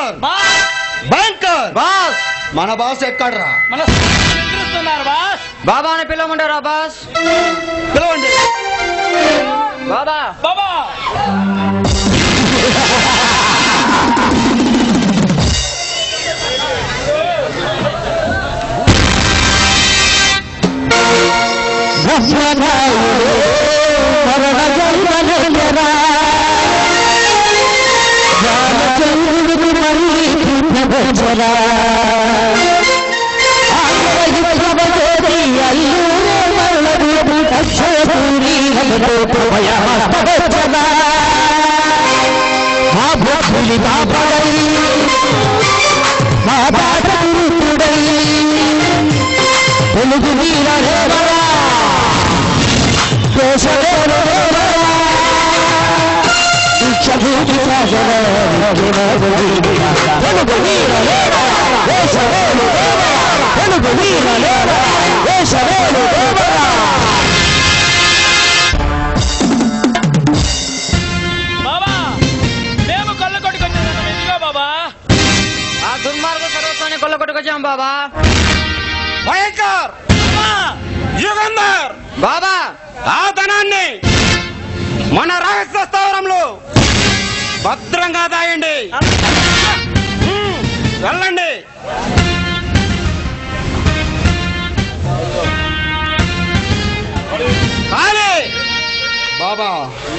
Bhayankar Bhayankar boss మన boss ఎక్కడ్రా బాబా అని పిలవమంటారా బాస్? పిలవండి. బాబా బాబా కొల్లకొట్టుకొచ్చాం బాబా. భయంకర్ యుగంధర్ బాబా ఆ ధనాన్ని మన రహస్య స్థావరంలో భద్రంగా దాయండి. వెళ్ళండి. కానీ బాబా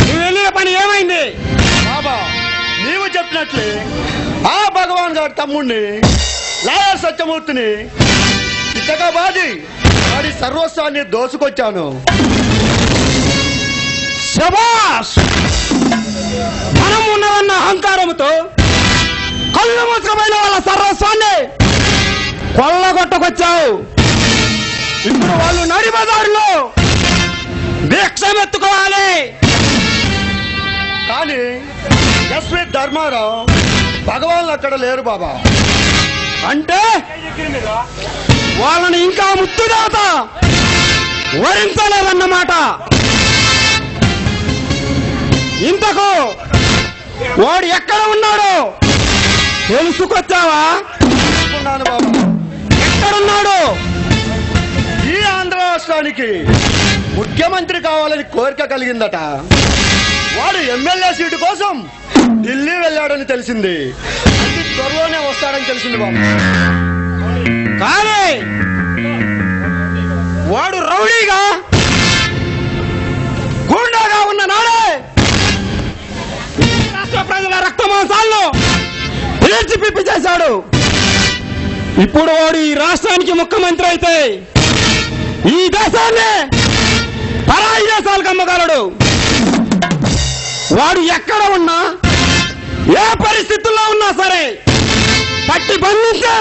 నువ్వు వెళ్ళిన పని ఏమైంది? బాబా నీవు చెప్పినట్లే ఆ భగవాన్ గారి తమ్ముడిని లాయర్ సత్యమూర్తిని ఇతగా బాది వాడి సర్వస్వాన్ని దోసుకొచ్చాను. శభాష్! మనం ఉన్నదన్న అహంకారంతో కళ్ళు మూసుకుపోయిన వాళ్ళ సర్వస్వాన్ని కొల్లగొట్టుకొచ్చావు. ఇప్పుడు వాళ్ళు నడి బజారులో భిక్షమెత్తుకోవాలి. కానీ ఎస్వి ధర్మారావు భగవాన్లు అక్కడ లేరు బాబా. అంటే వాళ్ళని ఇంకా ముత్తుదాత వరించలేదన్నమాట. ఇంతకు వాడు ఎక్కడ ఉన్నాడో తెలుసుకొచ్చావా? బాబా ఎక్కడున్నాడు? ఈ ఆంధ్ర రాష్ట్రానికి ముఖ్యమంత్రి కావాలని కోరిక కలిగిందట. వాడు ఎమ్మెల్యే సీటు కోసం ఢిల్లీ వెళ్ళాడని తెలిసింది. అతి త్వరలోనే వస్తాడని తెలిసింది బాబు. కానీ వాడు రౌడీగా గూండాగా ఉన్న నాడే రాష్ట్ర ప్రజల రక్తమాంసాలను పీల్చి పిప్పి చేశాడు. ఇప్పుడు వాడు ఈ రాష్ట్రానికి ముఖ్యమంత్రి అయితే ఈ దేశాన్ని పరాయి దేశాలకు అమ్మగలడు. వాడు ఎక్కడ ఉన్నా ఏ పరిస్థితుల్లో ఉన్నా సరే పట్టి బంధించి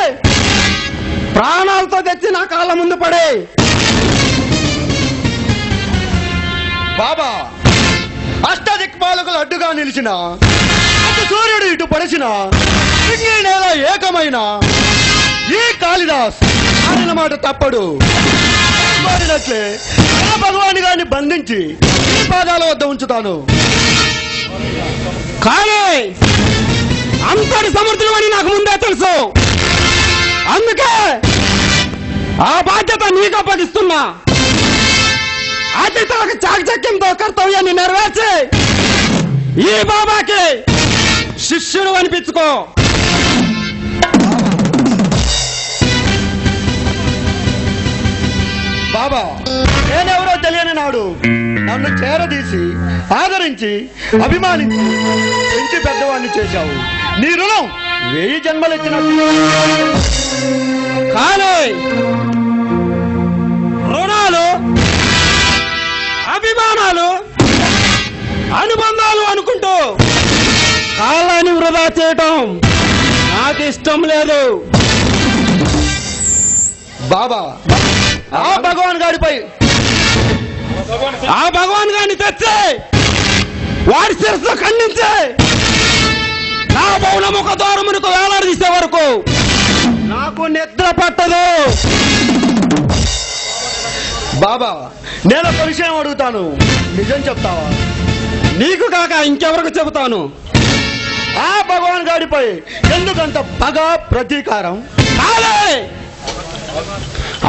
ప్రాణాలతో తెచ్చి నా కాళ్ళ ముందు పడే. బాబా అష్టదిక్పాలకులు అడ్డుగా నిలిచిన అటు సూర్యుడు ఇటు పడిచిన నేల ఏకమైన ఈ కాళిదాస్ ఆడిన మాట తప్పడు. మారినట్లే ఆ భగవాన్ గారిని బంధించి ఈ పాదాల వద్ద ఉంచుతాను. కానీ అంతటి సమర్థులు అని నాకు ముందే తెలుసు. అందుకే ఆ బాధ్యత నీకు అప్పగిస్తున్నా. అతిథులకు చాకచక్యంతో కర్తవ్యాన్ని నెరవేర్చి ఈ బాబాకి శిష్యుడు అనిపించుకో. బాబా నేనెవరో తెలియని నాడు నన్ను చేరదీసి ఆదరించి అభిమానించి పెంచి పెద్దవాడిని చేశావు. నీ రుణం 1000 జన్మలు ఇచ్చినట్టు. కానీ రుణాలు, అభిమానాలు, అనుబంధాలు అనుకుంటూ కాలాన్ని వృధా చేయటం నాకు ఇష్టం లేదు. బాబా ఆ భగవాన్ గారిపై ఆ భగవాన్ గారిని తెచ్చి వాడి శిరస్సు ఖండించి నా భవనముఖ ద్వారమునకు వేలాడదీసే వరకు నాకు నిద్ర పట్టదు. బాబా నేను ఒక విషయం అడుగుతాను, నిజం చెప్తావా? నీకు కాక ఇంకెవరికి చెబుతాను. ఆ భగవాన్ గాడిపై ఎందుకంత పగ ప్రతీకారం? కాదే,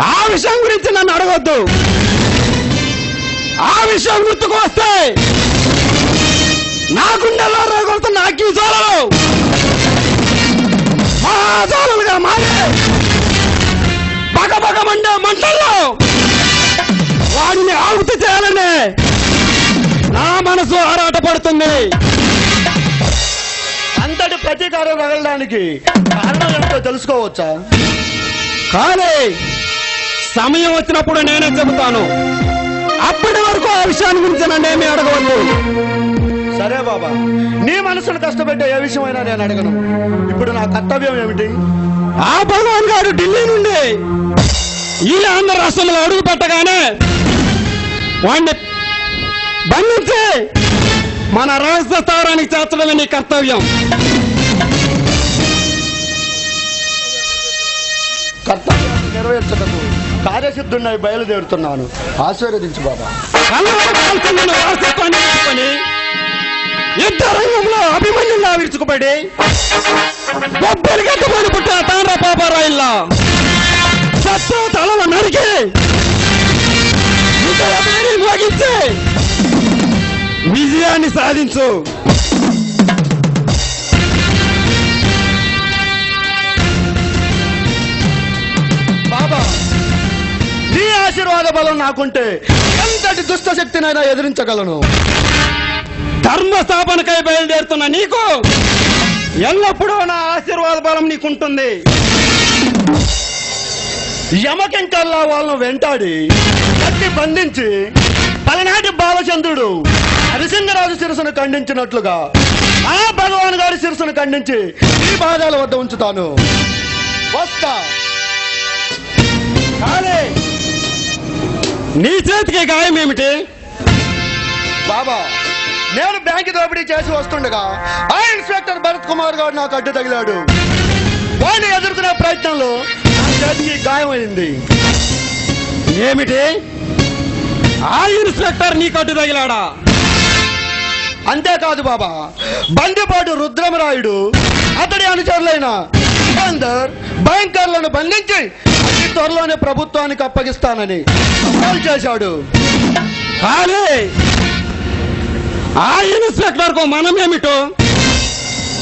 ఆ విషయం గురించి నన్ను అడగొద్దు. ఆ విషయం గుర్తుకు వస్తే నా గుండెల్లో రేగులుతున్న అగ్గి జ్వాలలు మహాజ్వాలలుగా మారి పగపగమండే మంటల్లో వాడిని ఆహుతి చేయాలని నా మనసు ఆరాటపడుతుంది. అంతటి ప్రతీకారం రగలడానికి కారణం ఏమిటో తెలుసుకోవచ్చా? కానీ సమయం వచ్చినప్పుడు నేనే చెబుతాను. అప్పటి వరకు ఆ విషయాన్ని గురించి నన్నేమీ అడగవద్దు. సరే బాబా, నీ మనసును కష్టపెట్టే ఏ విషయమైనా నేను అడగను. ఇప్పుడు నా కర్తవ్యం ఏమిటి? ఆ భగవాన్ గారు ఢిల్లీ నుండి ఈ ఆంధ్ర రాష్ట్రంలో అడుగు పెట్టగానే వాడిని బంధించి మన రాష్ట్ర స్థావరానికి చేర్చడమే నీ కర్తవ్యం. కర్తవ్యాన్ని నెరవేర్చటకు కార్యసిద్ధున్నై బయలుదేరుతున్నాను. ఆశీర్వదించు బాబా. యుద్ధ రంగంలో అభిమన్యుల్లా విరుచుకుపడి బొబ్బలు గట్టుబడి పుట్టిన తాండ్ర పాపారాయిల్లా శత్రువు తలను నరికి మోగించి విజయాన్ని సాధించు. బాబా, నీ ఆశీర్వాద బలం నాకుంటే ఎంతటి దుష్ట శక్తినైనా ఎదిరించగలను. ధర్మ స్థాపనకై బయలుదేరుతున్న నీకు ఎల్లప్పుడూ నా ఆశీర్వాద బలం నీకుంటుంది. యమకింకల్లా వాళ్ళను వెంటాడి కట్టి బంధించి పలనాటి బాలచంద్రుడు హరిసింగరాజు శిరస్సును ఖండించినట్లుగా ఆ భగవాన్ గారి శిరస్సును ఖండించి ఈ పాదాల వద్ద ఉంచుతాను. వస్తా. కానీ నీ చేతికి గాయం ఏమిటి? బాబా, నేను బ్యాంకు దోపిడీ చేసి వస్తుండగా ఆ ఇన్స్పెక్టర్ భరత్ కుమార్ గారు నాకు అడ్డు తగిలాడు. వాడిని ఎదుర్కొనే ప్రయత్నంలో నా చేతికి గాయమైంది. ఏమిటి? ఆ ఇన్స్పెక్టర్ నీకు అడ్డు తగిలాడా? అంతేకాదు బాబా, బందిపాటు రుద్రమరాయుడు అతడి అనుచరులైన భయంకర్లను బంధించి అతి త్వరలోనే ప్రభుత్వానికి అప్పగిస్తానని సవాల్ చేశాడు. కానీ ఆ ఇన్స్పెక్టర్ కు మనమేమిటో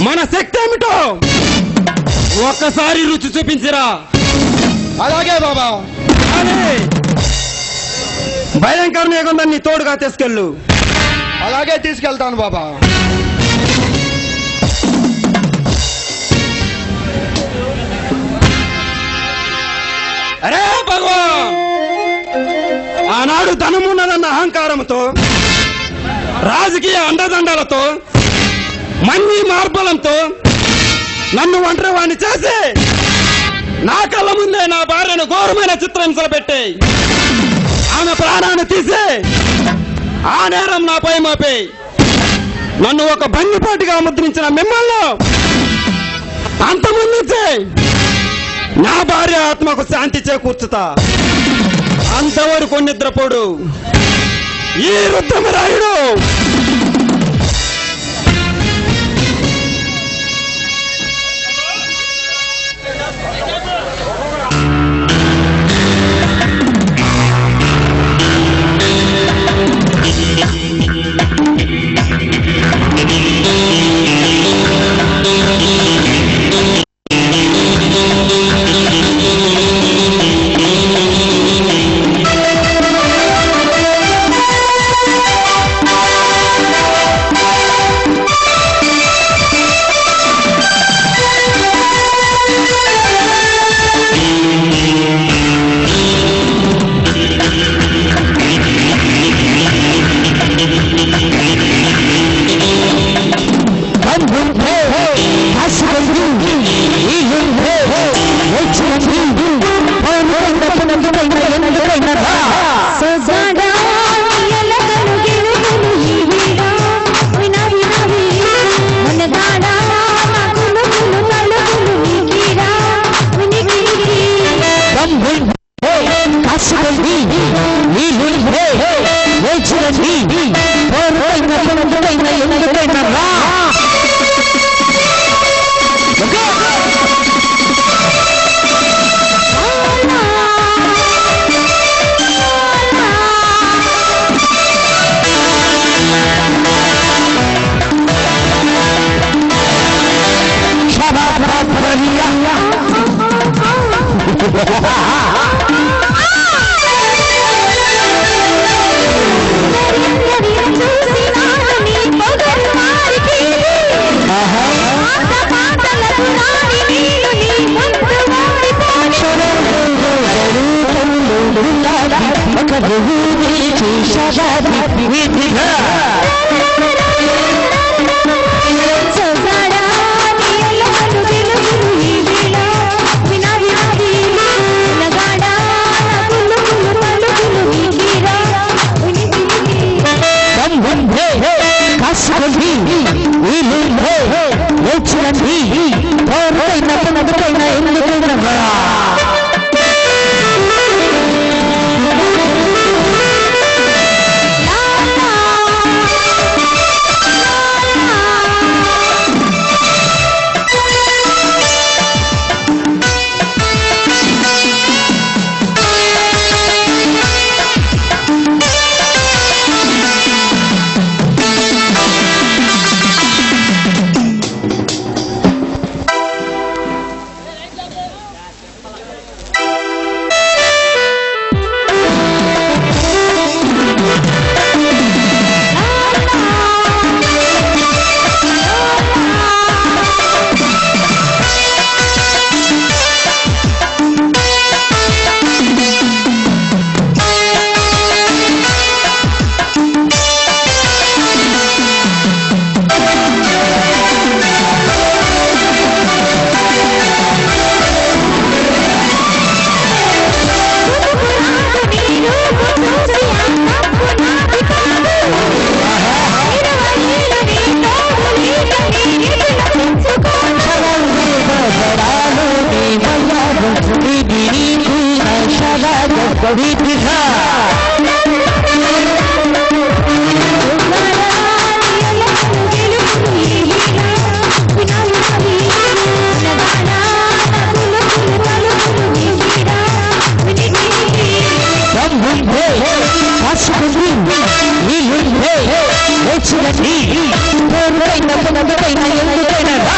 మన శక్తి ఏమిటో ఒక్కసారి రుచి చూపించిరా. అలాగే బాబా. భయంకర ఏగుందని తోడుగా తీసుకెళ్ళు. అలాగే తీసుకెళ్తాను బాబా. అరే భగవాన్, ఆనాడు ధనమున్నదన్న అహంకారంతో, రాజకీయ అండదండలతో, మన్ని మార్బలంతో నన్ను ఒంటరివాణ్ణి చేసి నా కళ్ళ ముందే నా భార్యను ఘోరమైన చిత్రహింసలు పెట్టి ఆమె ప్రాణాన్ని తీసి ఆ నేరం నాపై మోపి నన్ను ఒక బందిపోటుగా ముద్రించిన మిమ్మల్ని అంతమందించి నా భార్య ఆత్మకు శాంతి చేకూర్చుతా. అంతవరకు నిద్రపోడు ఈ రుద్రమరాయుడు.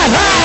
Hey,